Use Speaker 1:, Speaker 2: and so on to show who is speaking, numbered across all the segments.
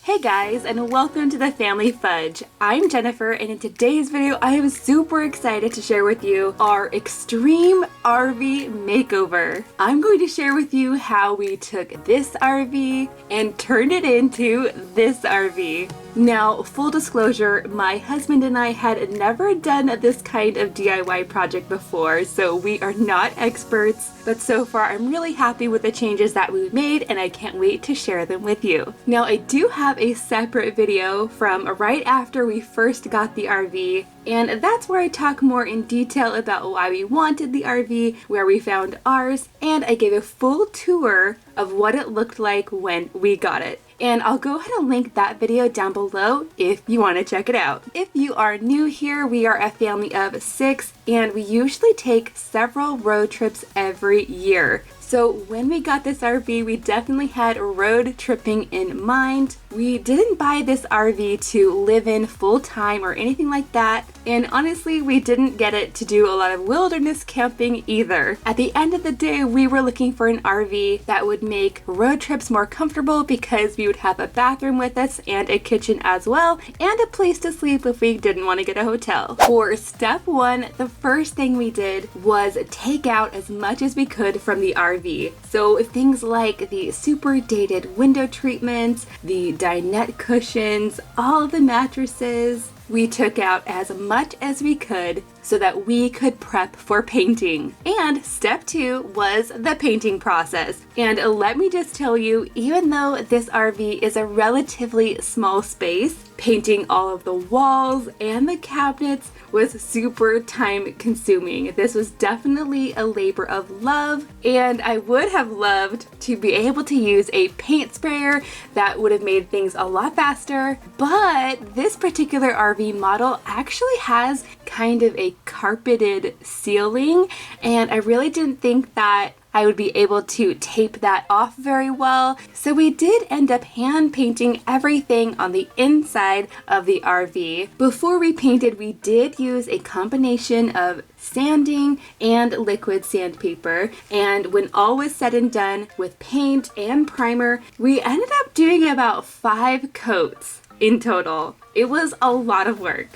Speaker 1: Hey guys, and welcome to the Family Fudge. I'm Jennifer, and in today's video, I am super excited to share with you our extreme RV makeover. I'm going to share with you how we took this RV and turned it into this RV. Now, full disclosure, my husband and I had never done this kind of DIY project before, so we are not experts, but so far I'm really happy with the changes that we made, and I can't wait to share them with you. Now, I do have a separate video from right after we first got the RV, and that's where I talk more in detail about why we wanted the RV, where we found ours, and I gave a full tour of what it looked like when we got it. And I'll go ahead and link that video down below if you want to check it out. If you are new here, we are a family of 6 and we usually take several road trips every year. So when we got this RV, we definitely had road tripping in mind. We didn't buy this RV to live in full time or anything like that. And honestly, we didn't get it to do a lot of wilderness camping either. At the end of the day, we were looking for an RV that would make road trips more comfortable because we would have a bathroom with us and a kitchen as well, and a place to sleep if we didn't want to get a hotel. For step 1, the first thing we did was take out as much as we could from the RV. So things like the super dated window treatments, the dinette cushions, all of the mattresses. We took out as much as we could so that we could prep for painting. And step 2 was the painting process. And let me just tell you, even though this RV is a relatively small space, painting all of the walls and the cabinets was super time consuming. This was definitely a labor of love, and I would have loved to be able to use a paint sprayer that would have made things a lot faster, but this particular RV model actually has kind of a carpeted ceiling, and I really didn't think that I would be able to tape that off very well. So we did end up hand painting everything on the inside of the RV. Before we painted, we did use a combination of sanding and liquid sandpaper. And when all was said and done with paint and primer, we ended up doing about 5 coats in total. It was a lot of work.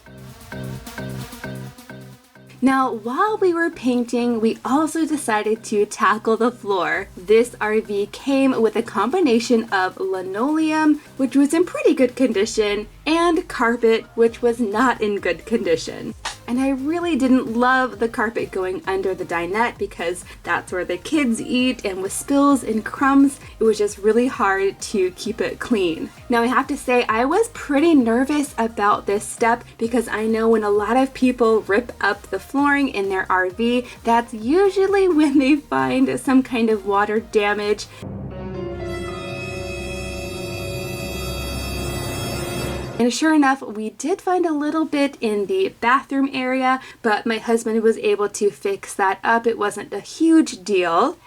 Speaker 1: Now, while we were painting, we also decided to tackle the floor. This RV came with a combination of linoleum, which was in pretty good condition, and carpet, which was not in good condition. And I really didn't love the carpet going under the dinette because that's where the kids eat, and with spills and crumbs, it was just really hard to keep it clean. Now I have to say, I was pretty nervous about this step because I know when a lot of people rip up the flooring in their RV, that's usually when they find some kind of water damage. And sure enough, we did find a little bit in the bathroom area, but my husband was able to fix that up. It wasn't a huge deal.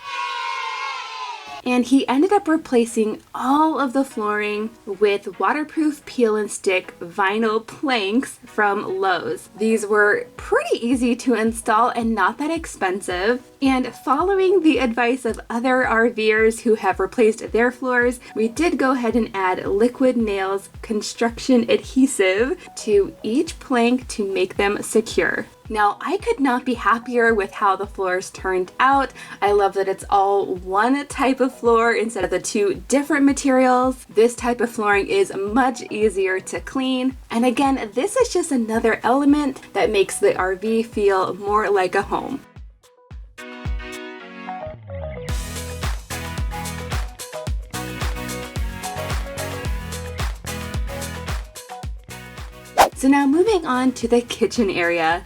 Speaker 1: And he ended up replacing all of the flooring with waterproof peel and stick vinyl planks from Lowe's. These were pretty easy to install and not that expensive. And following the advice of other RVers who have replaced their floors, we did go ahead and add Liquid Nails construction adhesive to each plank to make them secure. Now, I could not be happier with how the floors turned out. I love that it's all one type of floor instead of the 2 different materials. This type of flooring is much easier to clean. And again, this is just another element that makes the RV feel more like a home. So now moving on to the kitchen area.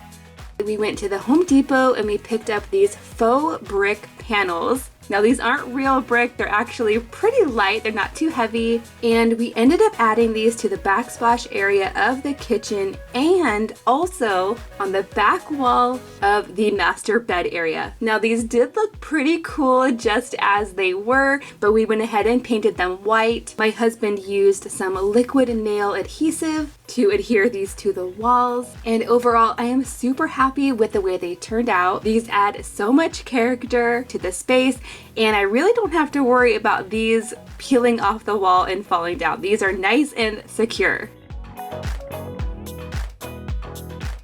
Speaker 1: We went to the Home Depot and we picked up these faux brick panels. Now these aren't real brick, they're actually pretty light, they're not too heavy, and we ended up adding these to the backsplash area of the kitchen and also on the back wall of the master bed area. Now these did look pretty cool just as they were, but we went ahead and painted them white. My husband used some liquid nail adhesive to adhere these to the walls, and overall I am super happy with the way they turned out. These add so much character to the space, and I really don't have to worry about these peeling off the wall and falling down. These are nice and secure.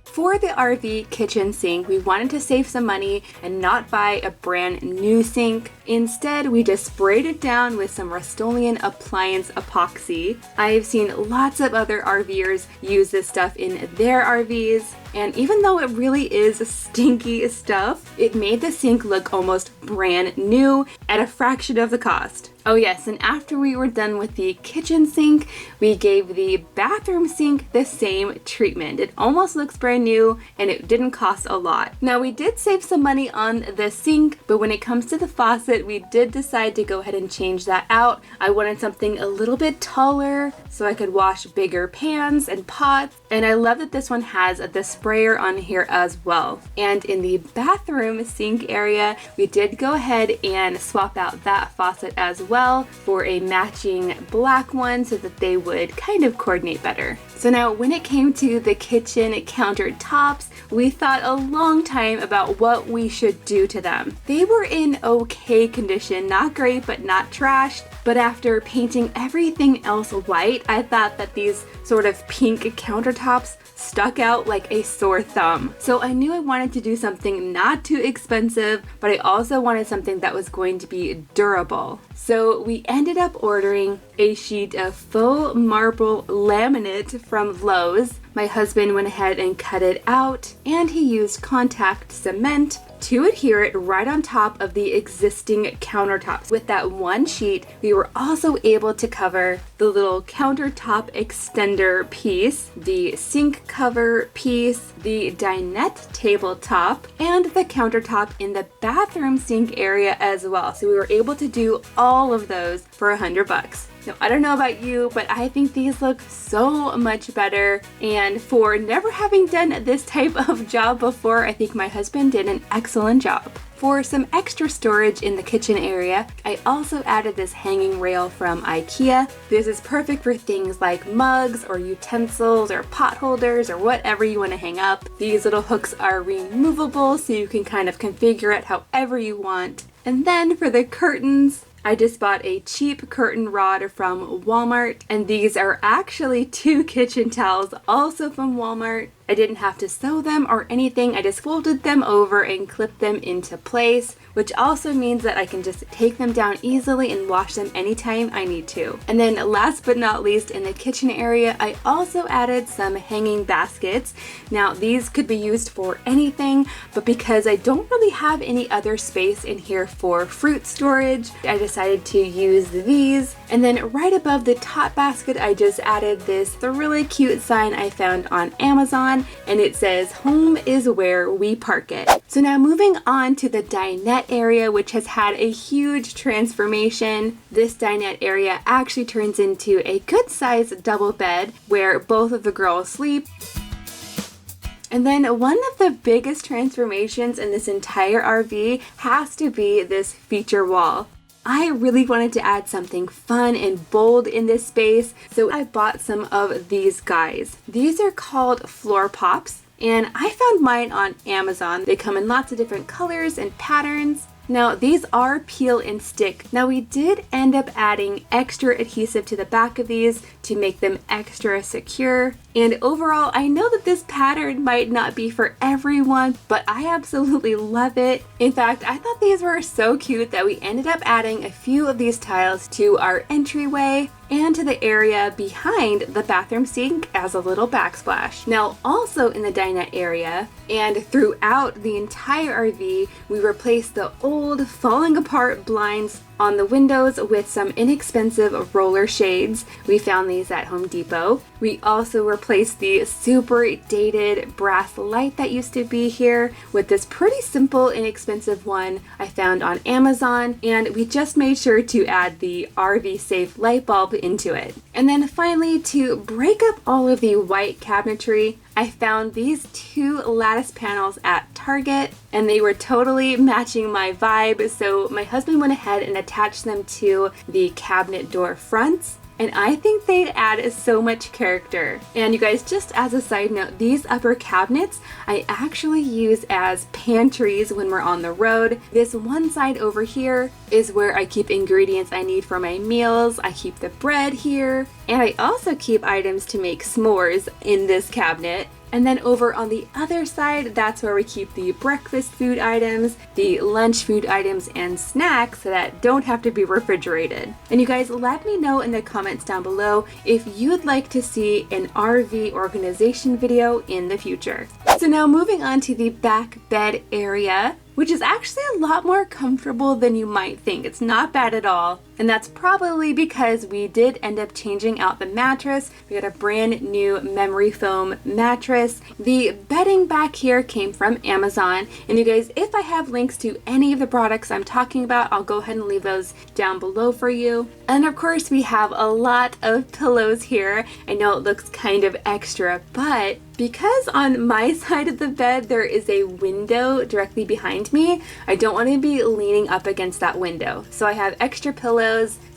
Speaker 1: For the RV kitchen sink, we wanted to save some money and not buy a brand new sink. Instead, we just sprayed it down with some Rust-Oleum appliance epoxy. I've seen lots of other RVers use this stuff in their RVs, and even though it really is stinky stuff, it made the sink look almost brand new at a fraction of the cost. Oh yes, and after we were done with the kitchen sink, we gave the bathroom sink the same treatment. It almost looks brand new and it didn't cost a lot. Now we did save some money on the sink, but when it comes to the faucet, we did decide to go ahead and change that out. I wanted something a little bit taller so I could wash bigger pans and pots, and I love that this one has the sprayer on here as well. And in the bathroom sink area, we did go ahead and swap out that faucet as well for a matching black one so that they would kind of coordinate better. So now when it came to the kitchen countertops, we thought a long time about what we should do to them. They were in okay condition, not great but not trashed, but after painting everything else white, I thought that these sort of pink countertops stuck out like a sore thumb. So I knew I wanted to do something not too expensive, but I also wanted something that was going to be durable. So we ended up ordering a sheet of faux marble laminate from Lowe's. My husband went ahead and cut it out, and he used contact cement to adhere it right on top of the existing countertops. With that one sheet, we were also able to cover the little countertop extender piece, the sink cover piece, the dinette tabletop, and the countertop in the bathroom sink area as well. So we were able to do all of those for $100. Now, I don't know about you, but I think these look so much better, and for never having done this type of job before, I think my husband did an excellent job. For some extra storage in the kitchen area, I also added this hanging rail from IKEA. This is perfect for things like mugs or utensils or pot holders or whatever you want to hang up. These little hooks are removable, so you can kind of configure it however you want. And then for the curtains, I just bought a cheap curtain rod from Walmart, and these are actually 2 kitchen towels, also from Walmart. I didn't have to sew them or anything. I just folded them over and clipped them into place, which also means that I can just take them down easily and wash them anytime I need to. And then last but not least, in the kitchen area, I also added some hanging baskets. Now these could be used for anything, but because I don't really have any other space in here for fruit storage, I decided to use these. And then right above the top basket, I just added this really cute sign I found on Amazon, and it says, "Home is where we park it." So now moving on to the dinette area, which has had a huge transformation. This dinette area actually turns into a good sized double bed where both of the girls sleep. And then one of the biggest transformations in this entire RV has to be this feature wall. I really wanted to add something fun and bold in this space, so I bought some of these guys. These are called floor pops, and I found mine on Amazon. They come in lots of different colors and patterns. Now these are peel and stick. Now we did end up adding extra adhesive to the back of these to make them extra secure. And overall, I know that this pattern might not be for everyone, but I absolutely love it. In fact, I thought these were so cute that we ended up adding a few of these tiles to our entryway and to the area behind the bathroom sink as a little backsplash. Now also in the dinette area and throughout the entire RV, we replaced the old falling apart blinds on the windows with some inexpensive roller shades. We found these at Home Depot. We also replaced the super dated brass light that used to be here with this pretty simple, inexpensive one I found on Amazon, and we just made sure to add the RV safe light bulb into it. And then finally, to break up all of the white cabinetry, I found these 2 lattice panels at Target, and they were totally matching my vibe, so my husband went ahead and attached them to the cabinet door fronts. and I think they'd add so much character. And you guys, just as a side note, these upper cabinets I actually use as pantries when we're on the road. This one side over here is where I keep ingredients I need for my meals. I keep the bread here, and I also keep items to make s'mores in this cabinet. And then over on the other side, that's where we keep the breakfast food items, the lunch food items, and snacks that don't have to be refrigerated. And you guys, let me know in the comments down below if you'd like to see an RV organization video in the future. So now moving on to the back bed area, which is actually a lot more comfortable than you might think. It's not bad at all. And that's probably because we did end up changing out the mattress. We got a brand new memory foam mattress. The bedding back here came from Amazon. And you guys, if I have links to any of the products I'm talking about, I'll go ahead and leave those down below for you. And of course, we have a lot of pillows here. I know it looks kind of extra, but because on my side of the bed there is a window directly behind me, I don't want to be leaning up against that window. So I have extra pillows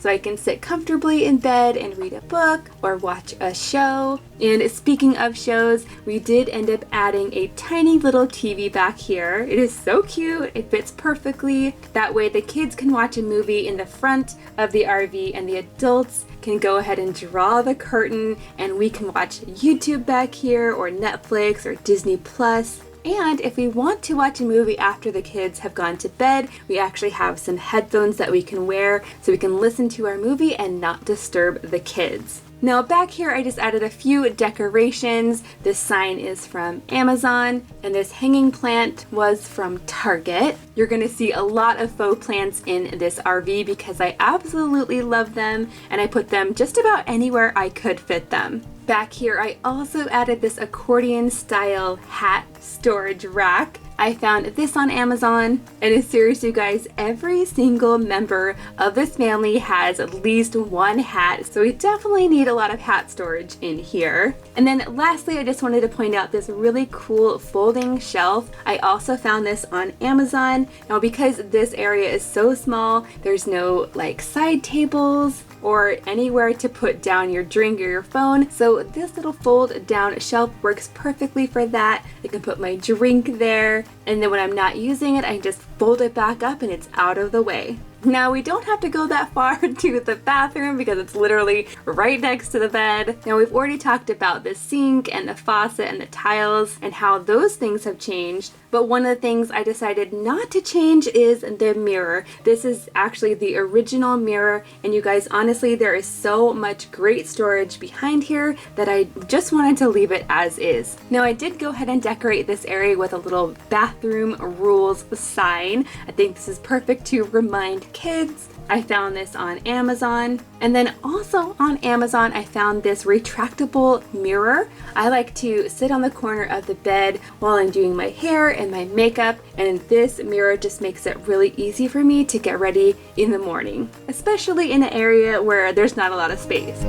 Speaker 1: so I can sit comfortably in bed and read a book or watch a show. And speaking of shows, we did end up adding a tiny little TV back here. It is so cute. It fits perfectly. That way the kids can watch a movie in the front of the RV and the adults can go ahead and draw the curtain and we can watch YouTube back here or Netflix or Disney Plus. And if we want to watch a movie after the kids have gone to bed, we actually have some headphones that we can wear so we can listen to our movie and not disturb the kids. Now back here I just added a few decorations. This sign is from Amazon and this hanging plant was from Target. You're gonna see a lot of faux plants in this RV because I absolutely love them and I put them just about anywhere I could fit them. Back here I also added this accordion style hat storage rack. I found this on Amazon, and seriously, you guys, every single member of this family has at least one hat, so we definitely need a lot of hat storage in here. And then lastly, I just wanted to point out this really cool folding shelf. I also found this on Amazon. Now, because this area is so small, there's no like side tables or anywhere to put down your drink or your phone. So this little fold down shelf works perfectly for that. I can put my drink there, and then when I'm not using it, I can just fold it back up and it's out of the way. Now we don't have to go that far to the bathroom because it's literally right next to the bed. Now we've already talked about the sink and the faucet and the tiles and how those things have changed. But one of the things I decided not to change is the mirror. This is actually the original mirror, and you guys, honestly, there is so much great storage behind here that I just wanted to leave it as is. Now I did go ahead and decorate this area with a little bathroom rules sign. I think this is perfect to remind kids. I found this on Amazon. And then also on Amazon, I found this retractable mirror. I like to sit on the corner of the bed while I'm doing my hair and my makeup, and this mirror just makes it really easy for me to get ready in the morning, especially in an area where there's not a lot of space.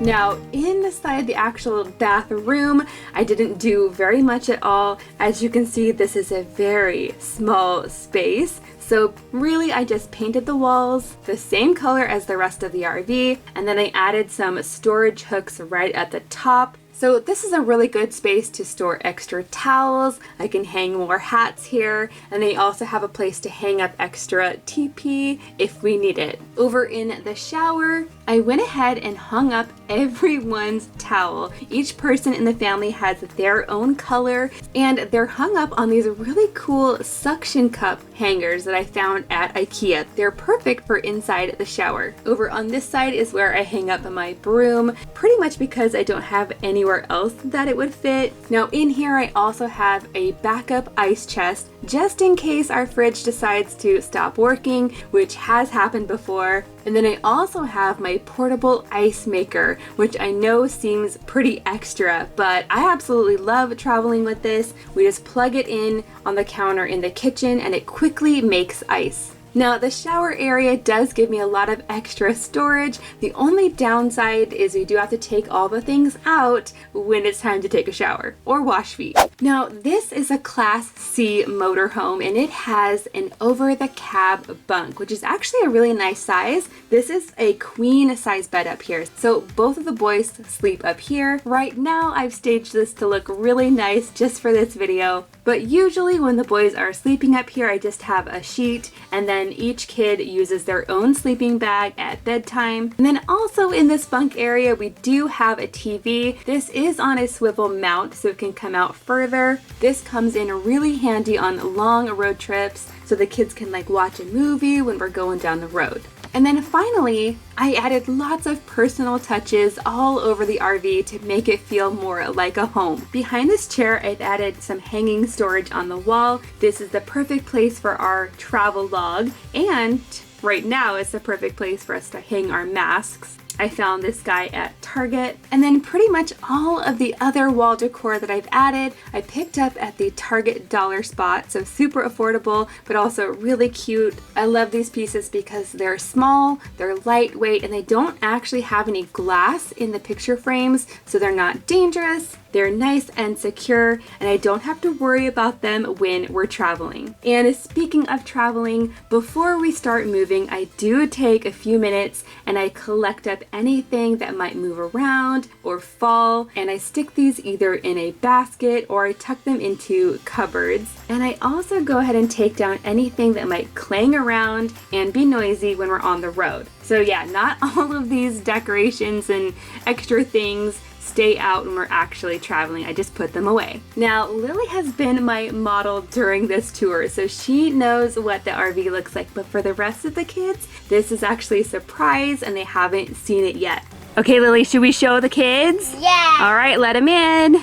Speaker 1: Now, inside the actual bathroom, I didn't do very much at all. As you can see, this is a very small space. So really, I just painted the walls the same color as the rest of the RV, and then I added some storage hooks right at the top. So this is a really good space to store extra towels. I can hang more hats here, and they also have a place to hang up extra TP if we need it. Over in the shower, I went ahead and hung up everyone's towel. Each person in the family has their own color, and they're hung up on these really cool suction cup hangers that I found at IKEA. They're perfect for inside the shower. Over on this side is where I hang up my broom, pretty much because I don't have anywhere else that it would fit. Now in here I also have a backup ice chest just in case our fridge decides to stop working, which has happened before. And then I also have my portable ice maker, which I know seems pretty extra, but I absolutely love traveling with this. We just plug it in on the counter in the kitchen and it quickly makes ice. Now, the shower area does give me a lot of extra storage. The only downside is we do have to take all the things out when it's time to take a shower or wash feet. Now, this is a Class C motorhome, and it has an over-the-cab bunk, which is actually a really nice size. This is a queen size bed up here, so both of the boys sleep up here. Right now, I've staged this to look really nice just for this video, but usually when the boys are sleeping up here, I just have a sheet, and then each kid uses their own sleeping bag at bedtime. And then also in this bunk area, we do have a TV. This is on a swivel mount, so it can come out further. This comes in really handy on long road trips, so the kids can like watch a movie when we're going down the road. And then finally, I added lots of personal touches all over the RV to make it feel more like a home. Behind this chair, I've added some hanging storage on the wall. This is the perfect place for our travel log, and right now it's the perfect place for us to hang our masks. I found this guy at Target. And then pretty much all of the other wall decor that I've added, I picked up at the Target dollar spot. So super affordable, but also really cute. I love these pieces because they're small, they're lightweight, and they don't actually have any glass in the picture frames, so they're not dangerous. They're nice and secure, and I don't have to worry about them when we're traveling. And speaking of traveling, before we start moving, I do take a few minutes and I collect up anything that might move around or fall, and I stick these either in a basket or I tuck them into cupboards. And I also go ahead and take down anything that might clang around and be noisy when we're on the road. So yeah, not all of these decorations and extra things stay out when we're actually traveling. I just put them away. Now, Lily has been my model during this tour, so she knows what the RV looks like, but for the rest of the kids, this is actually a surprise and they haven't seen it yet. Okay, Lily, should we show the kids?
Speaker 2: Yeah.
Speaker 1: All right, let them in.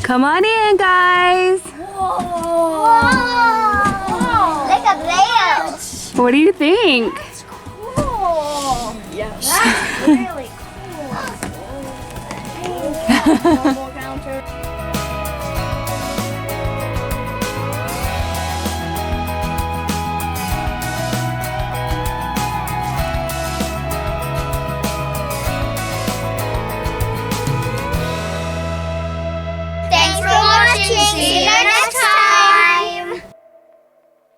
Speaker 1: Come on in, guys.
Speaker 2: Whoa. Look at this.
Speaker 1: What do you think?
Speaker 2: That's cool. Yes. That's really cool.
Speaker 3: Thanks for watching. See you next time.